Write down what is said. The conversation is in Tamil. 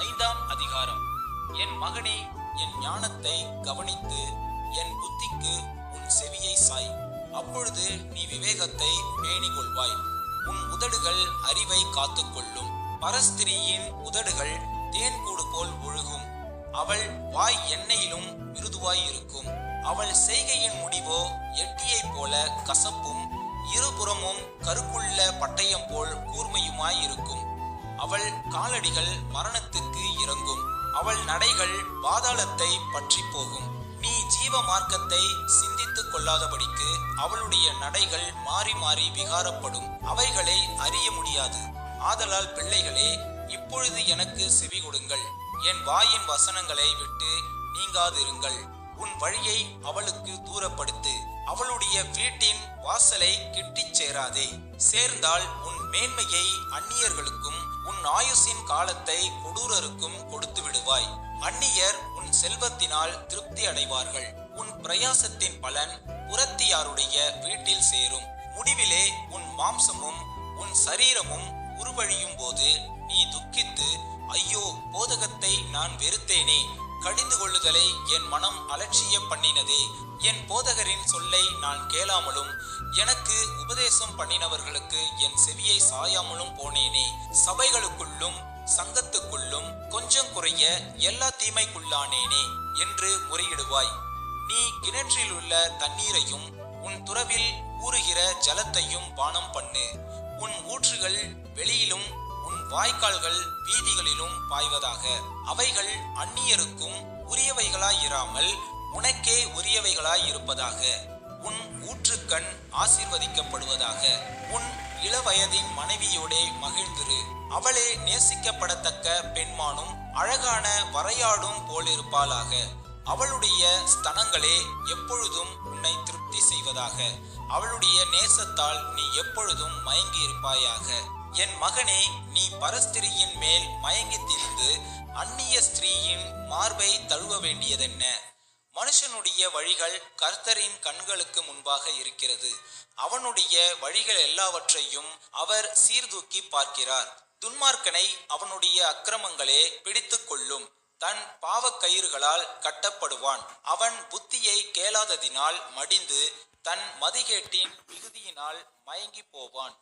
ஐந்தாம் அதிகாரம். என் மகனே, என் ஞானத்தை கவனித்து என் புத்திக்கு உன் செவியை சாய். அப்பொழுது நீ விவேகத்தை பேணிக் கொள்வாய். உன் உதடுகள் அறிவை காத்துக்கொள்ளும். பரஸ்திரியின் உதடுகள் தேன்கூடு போல் ஒழுகும். அவள் வாய் எண்ணெயிலும் மிருதுவாய் இருக்கும். அவள் செய்கையின் முடிவோ எட்டியைப் போல கசப்பும் இருபுறமும் கருக்குள்ள பட்டயம் போல் கூர்மையுமாய் இருக்கும். அவள் காலடிகள் மரணத்துக்கு இறங்கும். அவள் நடைகள் பாதாளத்தை பற்றி போகும். நீ ஜீவ மார்க்கத்தை சிந்தித்துக் கொள்ளாதபடிக்கு அவளுடைய நடைகள் மாறி மாறி விகாரப்படும். அவைகளை அறிய முடியாது. ஆதலால் பிள்ளைகளே, இப்பொழுது எனக்கு செவி கொடுங்கள். என் வாயின் வசனங்களை விட்டு நீங்காதிருங்கள். உன் வழியை அவளுக்கு தூரப்படுத்து. அவளுடைய வீட்டின் வாசலை கிட்டிச் சேராதே. சேர்ந்தால் உன் மேன்மையை அந்நியர்களுக்கும் உன் ஆயுசின் காலத்தை கொடூரருக்கும் கொடுத்து விடுவாய். அந்நியர் உன் செல்வத்தினால் திருப்தி அடைவார்கள். உன் பிரயாசத்தின் பலன் புறத்தியாருடைய வீட்டில் சேரும். முடிவிலே உன் மாம்சமும் உன் சரீரமும் உருவழியும் போது நீ துக்கித்து, ஐயோ, போதகத்தை நான் வெறுத்தேனே, கடிந்து கொள்ளுதலை என் மனம் அலட்சிய பண்ணினதே, என் போதகரின் சொல்லை நான் கேளாமலும் எனக்கு உபதேசம் பண்ணினவர்களுக்கு என் செவியை சாயாமலும் போனேனே, சபைகளுக்குள்ளும் சங்கத்துக்குள்ளும் கொஞ்சம் குறைய எல்லா தீமைக்குள்ளானேனே என்று முறையிடுவாய். நீ கிணற்றில் உள்ள தண்ணீரையும் உன் துறவில் ஊறுகிற ஜலத்தையும் பானம் பண்ணு. உன் ஊற்றுகள் வெளியிலும் உன் வாய்க்கால்கள் வீதிகளிலும் பாய்வதாக. அவைகள் அந்நியருக்கும் உரியவைகளாயிராமல் உனக்கே உரியவைகளாய் இருப்பதாக. உன் ஊற்றுக்கண் ஆசீர்வதிக்கப்படுவதாக. உன் இளவயதின் மனைவியோடே மகிழ்ந்திரு. அவளே நேசிக்கப்படத்தக்க பெண்மானும் அழகான வரையாடும் போலிருப்பாளாக. அவளுடைய ஸ்தனங்களே எப்பொழுதும் உன்னை திருப்தி செய்வதாக. அவளுடைய நேசத்தால் நீ எப்பொழுதும் மயங்கி இருப்பாயாக. என் மகனே, நீ பரஸ்திரியின் மேல் மயங்கி திரிந்து அந்நிய ஸ்திரீயின் மார்பை தழுவ வேண்டியதென்ன? மனுஷனுடைய வழிகள் கர்த்தரின் கண்களுக்கு முன்பாக இருக்கிறது. அவனுடைய வழிகள் எல்லாவற்றையும் அவர் சீர்தூக்கி பார்க்கிறார். துன்மார்க்கனை அவனுடைய அக்கிரமங்களே பிடித்து கொள்ளும். தன் பாவக்கயிறுகளால் கட்டப்படுவான். அவன் புத்தியை கேளாததினால் மடிந்து தன் மதிகேட்டின் மிகுதியினால் மயங்கி போவான்.